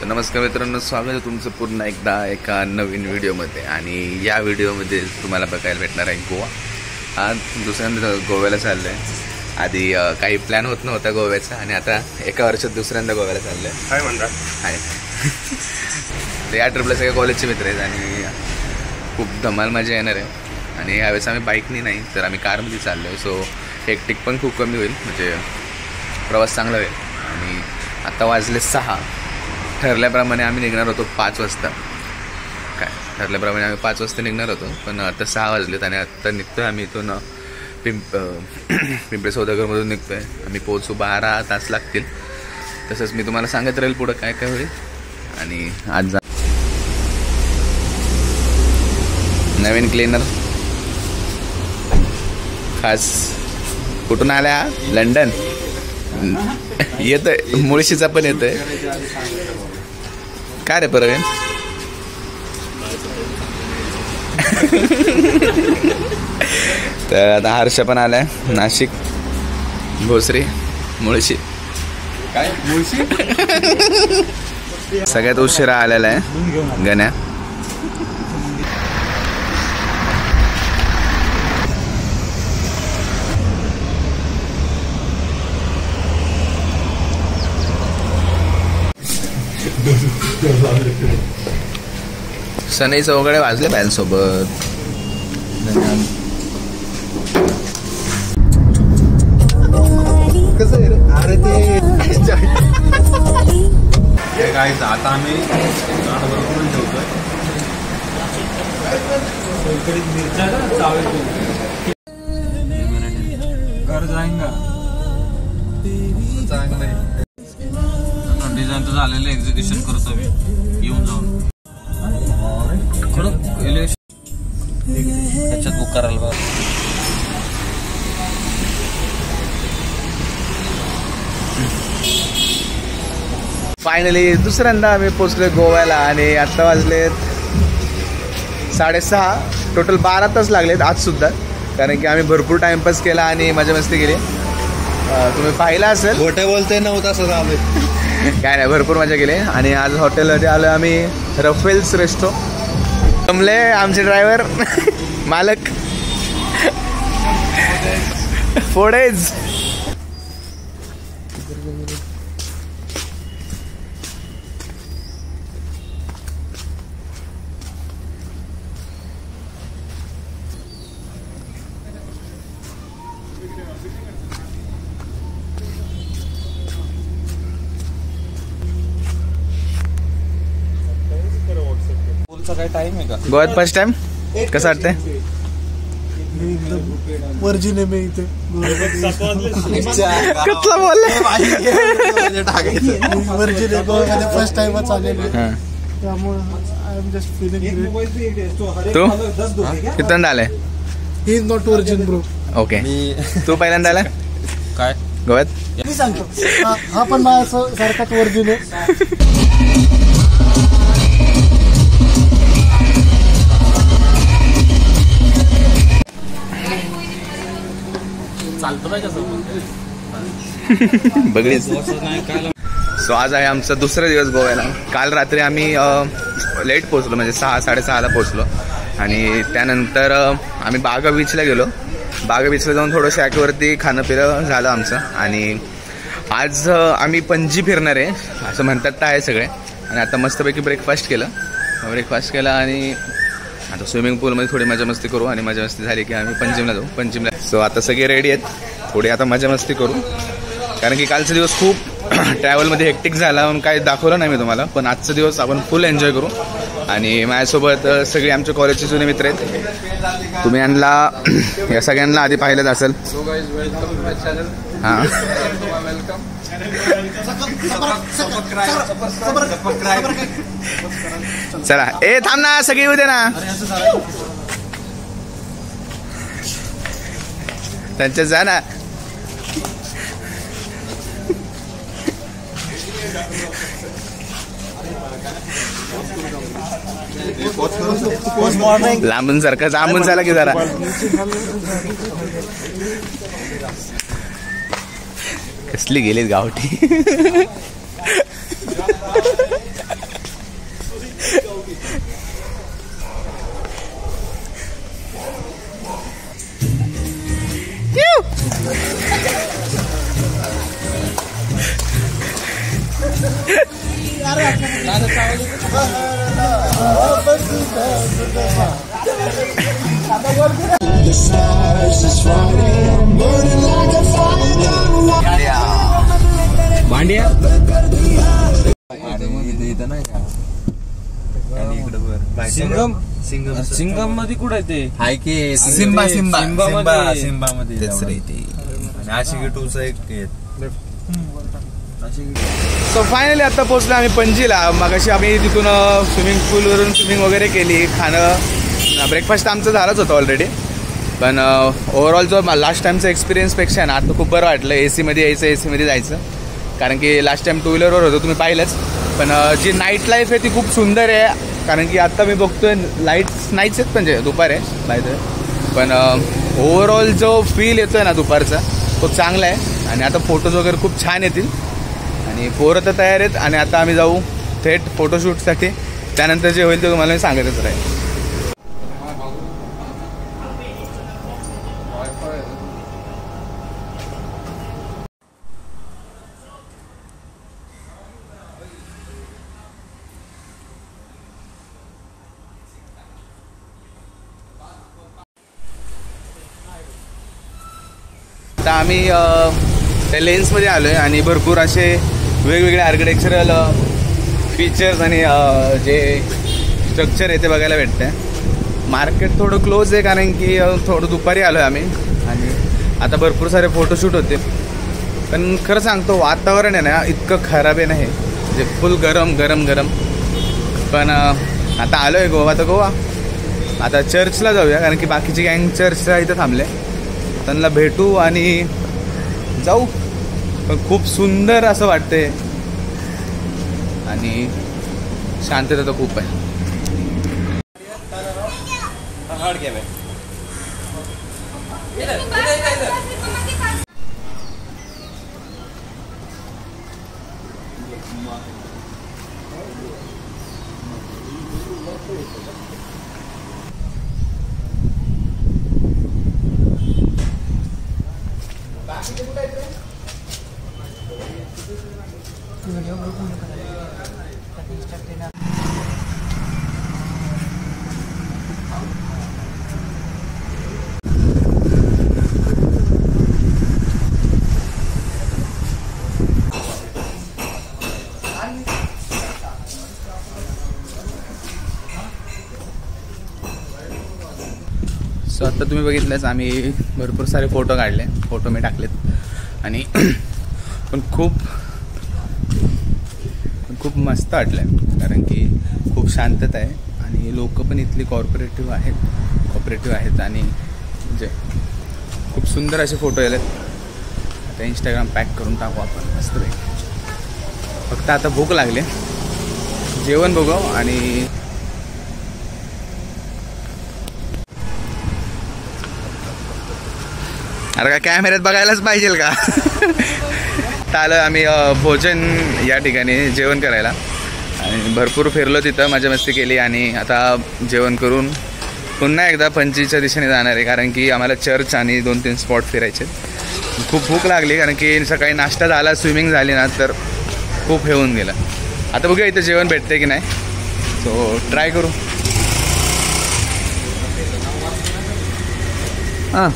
नमस्कार मित्रांनो, स्वागत आहे तुमचं पुन्हा एकदा एका नवीन व्हिडिओमध्ये. आणि या व्हिडिओमध्ये तुम्हाला बघायला भेटणार आहे गोवा. आज दुसऱ्यांदा गोव्याला चाललं आहे. आधी काही प्लॅन होत नव्हता गोव्याचा आणि आता एका वर्षात दुसऱ्यांदा गोव्याला चाललं आहे. काय म्हणता आहे ते या ट्रिपला सगळे कॉलेजचे मित्र आहेत आणि खूप धमाल मजा येणार आहे. आणि यावेळेस आम्ही बाईकनी नाही तर आम्ही कारमध्ये चाललो आहे. सो हेक्टिक पण खूप कमी होईल, म्हणजे प्रवास चांगला होईल. आणि आता वाजले 6. ठरल्याप्रमाणे आम्ही निघणार होतो 5 वाजता. ठरल्याप्रमाणे आम्ही 5 वाजता निघणार होतो, पण आता 6 वाजलेत आणि आता निघतो आहे आम्ही इथून पिंपळे सौदागरमधून निघतो आहे. आम्ही पोहोचू 12 तास लागतील. तसंच मी तुम्हाला सांगत राहील पुढं काय काय होईल. आणि आज नवीन क्लीनर खास कुठून आल्या? लंडन येतोय, मुळशीचा पण येतोय. काय रे परवीन? तर आता हर्ष पण आलाय. नाशिक, भोसरी, मुळशी. काय मुळशी सगळ्यात उशिरा आलेला आहे गण्या. सनई चौघडे वाजले पॅनसोबत. कसं आहे रे? अरे ते काय आता आम्ही बरोबर ठेवतोय. घर जाईंगा चांगलं डिझाईन तर झालेलं एक्झिक्युशन करतो मी येऊन जाऊन. त्याच्यात बुक करायला बघ. फायनली दुसऱ्यांदा आम्ही पोचलोय गोव्याला. आणि आत्ता वाजलेत 6:30. टोटल 12 तास लागलेत आज सुद्धा, कारण की आम्ही भरपूर टाइमपास केला आणि मजा मस्ती केली. तुम्ही पाहिला असेल. खोटे बोलते 9 तासात आले. काय नाही, भरपूर मजा केली. आणि आज हॉटेलमध्ये आलो आम्ही, रफेल्स रेस्टो. जमले आमचे ड्रायव्हर मालक फोडेज. काय टाइम आहे का गोव्यात फर्स्ट टाइम? कसं वाटतंय? वर्जिन आहे मी इथे. कसला बोलले? वर्जिन आहे, गोव्यामध्ये फर्स्ट टाइमच आलेलो, त्यामुळे I am just feeling great. तू कितव्यांदा आलाय? He is not virgin bro. Okay, तू पहिल्यांदा आला काय गोव्यात? मी सांगतो, हा पण माझ्या सारखाच वर्जिन आहे. बघलीस. सो आज आहे आमचा दुसरा दिवस गोव्याला. काल रात्री आम्ही लेट पोचलो, म्हणजे 6-6:30 पोचलो. आणि त्यानंतर आम्ही बागा बीचला गेलो. बागा बीचला जाऊन थोडंसं ॲक्टवरती खाणं पिणं झालं आमचं. आणि आज आम्ही पणजी फिरणार आहे असं म्हणतात तर आहे सगळे. आणि आता मस्तपैकी ब्रेकफास्ट केला आणि आता स्विमिंग पूलमध्ये थोडी मजा मस्ती करू. आणि मजा मस्ती झाली की आम्ही पंजिमला जाऊ. पंजिमला सो आता सगळे रेडी आहेत. थोडी आता मजा मस्ती करू, कारण की कालचा दिवस खूप ट्रॅव्हलमध्ये हेक्टिक झाला म्हणून काही दाखवलं नाही मी तुम्हाला. पण आजचा दिवस आपण फुल एन्जॉय करू. आणि माझ्यासोबत सगळे आमच्या कॉलेजचे जुने मित्र आहेत. तुम्ही या सगळ्यांना आधी पाहिलंच असेल. हां, चला. थांब ना, सगळी येऊ दे ना. त्यांच्यात जा ना. लांबून सारखं लांबून झाला की जरा कसली गेलीत गावठी. भांड्या सिंगम मध्ये कुठे आहे ते हाय की सिम्बा सिम्बा मध्ये तेच रे ते. आणि आशिकी 2 चा एक सो फायनली आता पोहोचलो आम्ही पणजीला. मग अशी आम्ही तिथून स्विमिंग पूलवरून स्विमिंग वगैरे केली. खाणं ब्रेकफास्ट आमचं झालंच होतं ऑलरेडी. पण ओव्हरऑल जो लास्ट टाईमचा एक्सपिरियन्सपेक्षा ना आता खूप बरं वाटलं. AC मध्ये यायचं, AC मध्ये जायचं. कारण की लास्ट टाइम 2 व्हीलरवर होतो, तुम्ही पाहिलंच. पण जी नाईट लाईफ आहे ती खूप सुंदर आहे. कारण की आत्ता मी बघतोय लाईट्स नाहीच आहेत, म्हणजे दुपार आहे माहिती आहे. पण ओव्हरऑल जो फील येतोय ना दुपारचा खूप चांगला आहे. आणि आता फोटोज वगैरे खूप छान येतील. आणि पोरं तर तयार आहेत. आणि आता आम्ही जाऊ थेट फोटोशूटसाठी. त्यानंतर जे होईल ते तुम्हाला मी सांगतच राहील. आता आम्ही त्या लेन्समध्ये आलो आहे आणि भरपूर असे वेगवेगळे आर्किटेक्चरल फीचर्स आणि जे स्ट्रक्चर आहे ते बघायला भेटते. मार्केट थोडं क्लोज आहे कारण की थोडं दुपारी आलो आहे आम्ही. आणि आता भरपूर सारे फोटोशूट होते. पण खरं सांगतो वातावरण आहे ना इतकं खराब आहे ना, हे म्हणजे फुल गरम गरम गरम. पण आता आलो आहे गोवा तर गोवा. आता चर्चला जाऊया कारण की बाकीची गँग चर्चला इथं थांबले. त्यांना भेटू आणि जाऊ. पण खूप सुंदर असं वाटते आणि शांतता तर खूप आहे. सो आता तुम्ही बघितलंच आम्ही भरपूर सारे फोटो काढले. फोटो मी टाकलेत. आणि पण खूप मस्त वाटलं आहे कारण की खूप शांतता आहे. आणि लोक पण इथली कॉपरेटिव्ह आहेत. आणि म्हणजे खूप सुंदर असे फोटो आलेत. आता इंस्टाग्राम पॅक करून टाकू आपण मस्त. फक्त आता भूक लागले, जेवण बघू. आणि अरे का कॅमेऱ्यात बघायलाच पाहिजे का. आलं आम्ही भोजन या ठिकाणी जेवण करायला. आणि भरपूर फिरलो तिथं, मजा मस्ती केली. आणि आता जेवण करून पुन्हा एकदा पणजीच्या दिशेने जाणार आहे कारण की आम्हाला चर्च आणि 2-3 स्पॉट फिरायचे. खूप भूक लागली कारण की सकाळी नाश्ता झाला, स्विमिंग झाली ना, तर खूप हे होऊन गेलं. आता बघूया इथं जेवण भेटते की नाही. सो ट्राय करू. हां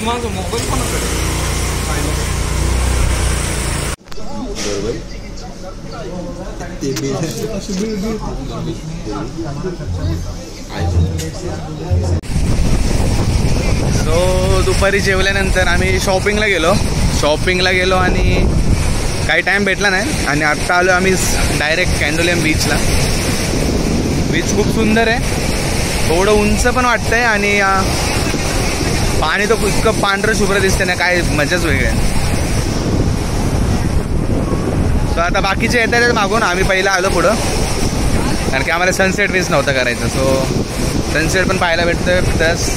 माझं मोबाईल कोणाकडे. सो दुपारी जेवल्यानंतर आम्ही शॉपिंगला गेलो आणि काही टाईम भेटला नाही. आणि आत्ता आलो आम्ही डायरेक्ट कॅन्डोलियम बीचला. बीच खूप सुंदर आहे, थोडं उंच पण वाटतंय. आणि पाणी तर इतकं पांढरं शुभ्र दिसते ना, काय मजाच वेगळी आहे. सो आता बाकीचे येत आहेत मागून. आम्ही पहिला आलो पुढं कारण की आम्हाला सनसेट मिस नव्हता करायचं. सो सनसेट पण पाहायला भेटतं. प्लस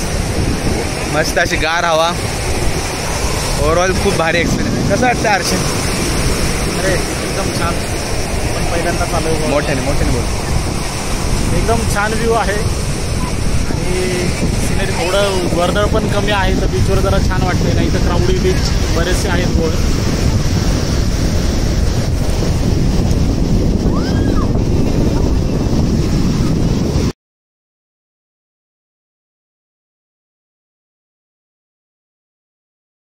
मस्त अशी गार हवा. ओव्हरऑल खूप भारी एक्सपिरियन्स. कसं वाटतं हर्षद? अरे एकदम छान. पण पहिल्यांदा चालू मोठ्याने बोल. एकदम छान व्ह्यू आहे. आणि सिनेरी थोडं वर्दळ पण कमी आहे, तर बीचवर जरा छान वाटते. नाही तर क्राऊडी बीच बरेचसे आहेत गोड.